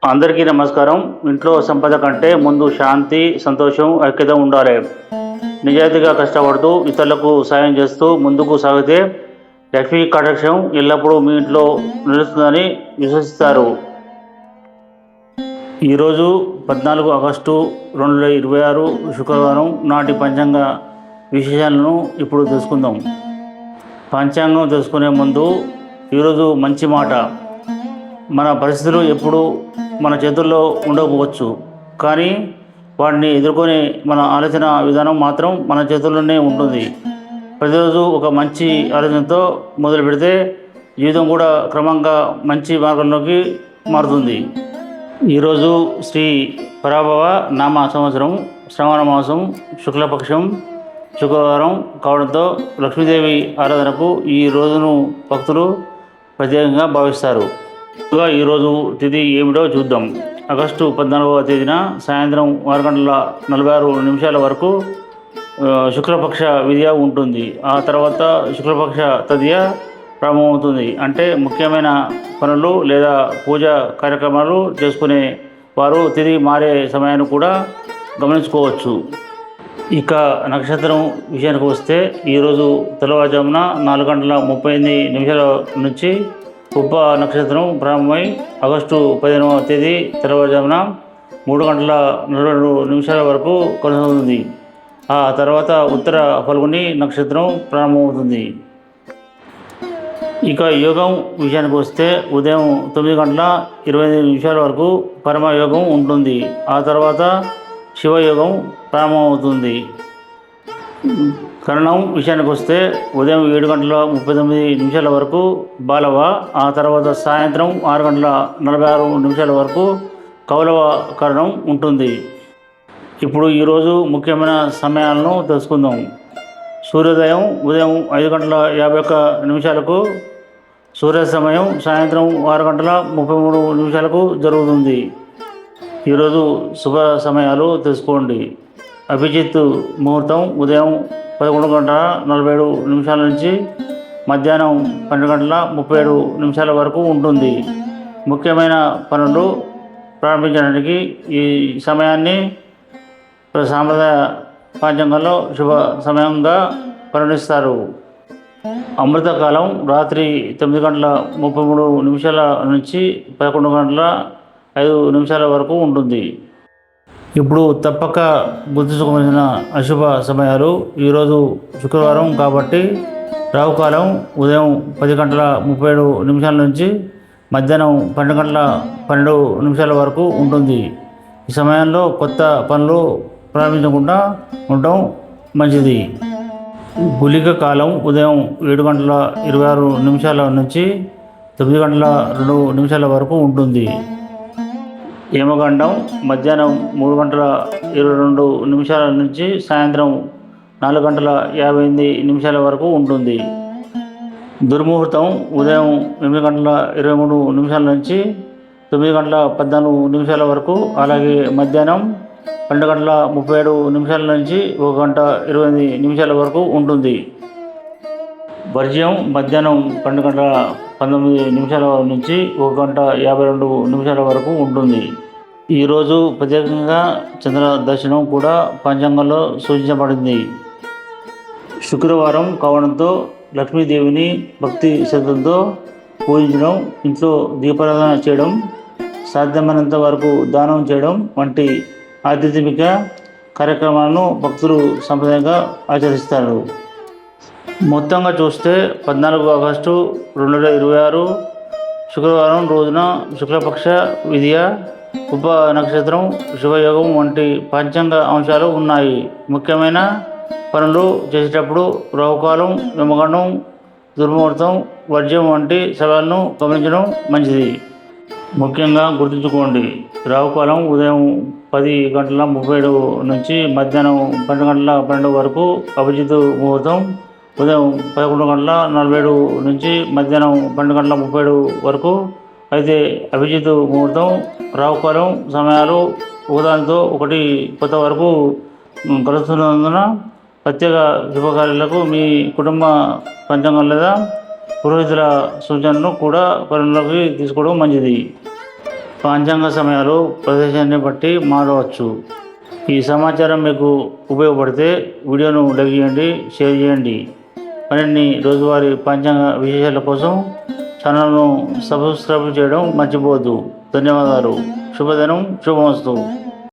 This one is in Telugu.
అందరికీ నమస్కారం. ఇంట్లో సంపద కంటే ముందు శాంతి, సంతోషం, ఐక్యత ఉండాలి. నిజాయితీగా కష్టపడుతూ ఇతరులకు సాయం చేస్తూ ముందుకు సాగితే లక్ష్మీ కటాక్షం ఎల్లప్పుడూ మీ ఇంట్లో నిలుస్తుందని విశ్వసిస్తారు. ఈరోజు 14 ఆగస్టు 2026 శుక్రవారం నాటి పంచాంగ విశేషాలను ఇప్పుడు తెలుసుకుందాం. పంచాంగం తెలుసుకునే ముందు ఈరోజు మంచి మాట. మన పరిస్థితులు ఎప్పుడు మన చేతుల్లో ఉండకపోవచ్చు, కానీ వాటిని ఎదుర్కొనే మన ఆలోచన విధానం మాత్రం మన చేతుల్లోనే ఉంటుంది. ప్రతిరోజు ఒక మంచి ఆలోచనతో మొదలు పెడితే జీవితం కూడా క్రమంగా మంచి మార్గంలోకి మారుతుంది. ఈరోజు శ్రీ పరాభవ నామ సంవత్సరం శ్రావణ మాసం శుక్లపక్షం శుక్రవారం కావడంతో లక్ష్మీదేవి ఆరాధనకు ఈ రోజును భక్తులు ప్రత్యేకంగా భావిస్తారు. ఈరోజు తిథి ఏమిటో చూద్దాం. ఆగస్టు 14వ తేదీన సాయంత్రం 6:46 వరకు శుక్లపక్ష విద్య ఉంటుంది. ఆ తర్వాత శుక్లపక్ష తదియ ప్రారంభమవుతుంది. అంటే ముఖ్యమైన పనులు లేదా పూజా కార్యక్రమాలు చేసుకునే వారు తిథి మారే సమయాన్ని కూడా గమనించుకోవచ్చు. ఇక నక్షత్రం విషయానికి వస్తే ఈరోజు తెల్లవారుజామున 4:38 నుంచి ఉప నక్షత్రం ప్రారంభమై ఆగస్టు 15వ తేదీ తెల్లవారుజామున 3:42 వరకు కొనసాగుతుంది. ఆ తర్వాత ఉత్తర ఫల్గుని నక్షత్రం ప్రారంభమవుతుంది. ఇక యోగం విషయానికి వస్తే ఉదయం 9:25 వరకు పరమయోగం ఉంటుంది. ఆ తర్వాత శివయోగం ప్రారంభమవుతుంది. కరణం విషయానికి వస్తే ఉదయం 7:39 వరకు బాలవ, ఆ తర్వాత సాయంత్రం 6:46 వరకు కౌలవ కరణం ఉంటుంది. ఇప్పుడు ఈరోజు ముఖ్యమైన సమయాలను తెలుసుకుందాం. సూర్యోదయం ఉదయం 5:51 సూర్య సమయం సాయంత్రం 6:33 జరుగుతుంది. ఈరోజు శుభ సమయాలు తెలుసుకోండి. అభిజిత్ ముహూర్తం ఉదయం 11:47 నుంచి మధ్యాహ్నం 12:37 వరకు ఉంటుంది. ముఖ్యమైన పనులు ప్రారంభించడానికి ఈ సమయాన్ని సాంప్రదాయ పంచాంగంలో శుభ సమయంగా పరిగణిస్తారు. అమృతకాలం రాత్రి 9:33 నుంచి 11:05 వరకు ఉంటుంది. ఇప్పుడు తప్పక గుర్తుంచుకోవాల్సిన అశుభ సమయాలు. ఈరోజు శుక్రవారం కాబట్టి రావుకాలం ఉదయం 10:37 నుంచి మధ్యాహ్నం 12:12 వరకు ఉంటుంది. ఈ సమయంలో కొత్త పనులు ప్రారంభించకుండా ఉండటం మంచిది. గుళిక కాలం ఉదయం 7:26 నుంచి 9:02 వరకు ఉంటుంది. యమగండం మధ్యాహ్నం 3:22 నుంచి సాయంత్రం 4:58 వరకు ఉంటుంది. దుర్ముహూర్తం ఉదయం 8:23 నుంచి 9:14 వరకు, అలాగే మధ్యాహ్నం 12:37 నుంచి 1:20 వరకు ఉంటుంది. వర్జ్యం మధ్యాహ్నం 12:19 నుంచి 1:52 వరకు ఉంటుంది. ఈరోజు ప్రత్యేకంగా చంద్ర దర్శనం కూడా పంచాంగంలో సూచించబడింది. శుక్రవారం కావడంతో లక్ష్మీదేవిని భక్తి శ్రద్ధలతో పూజించడం, ఇంట్లో దీపారాధన చేయడం, సాధ్యమైనంత వరకు దానం చేయడం వంటి ఆధ్యాత్మిక కార్యక్రమాలను భక్తులు సంప్రదాయంగా ఆచరిస్తారు. మొత్తంగా చూస్తే 14 ఆగస్టు 2026 శుక్రవారం రోజున శుక్లపక్ష విద్య, ఉప నక్షత్రం, శుభయోగం వంటి పంచాంగ అంశాలు ఉన్నాయి. ముఖ్యమైన పనులు చేసేటప్పుడు రావుకాలం, యమగండం, దుర్ముహూర్తం, వర్జ్యం వంటి సవాళ్ళను గమనించడం మంచిది. ముఖ్యంగా గుర్తుంచుకోండి. రావుకాలం ఉదయం 10:37 నుంచి మధ్యాహ్నం 12:12 వరకు. అభిజిత్ ముహూర్తం ఉదయం 11:47 నుంచి మధ్యాహ్నం 12:30 వరకు. అయితే అభిజిత్ ముహూర్తం, రావుకాలం సమయాలు ఒకదానితో ఒకటి కొత్త వరకు కలుస్తున్నందున ప్రత్యేక శుభకార్యాలకు మీ కుటుంబ పంచాంగం లేదా పురోహితుల సూచనను కూడా పరిగణలోకి తీసుకోవడం మంచిది. పంచాంగ సమయాలు ప్రదేశాన్ని బట్టి మారవచ్చు. ఈ సమాచారం మీకు ఉపయోగపడితే వీడియోను లైక్ చేయండి, షేర్ చేయండి. మరిన్ని రోజువారీ పంచాంగ విశేషాల కోసం ఛానల్ను సబ్స్క్రైబ్ చేయడం మర్చిపోవద్దు. ధన్యవాదాలు. శుభదినం, శుభమస్తు.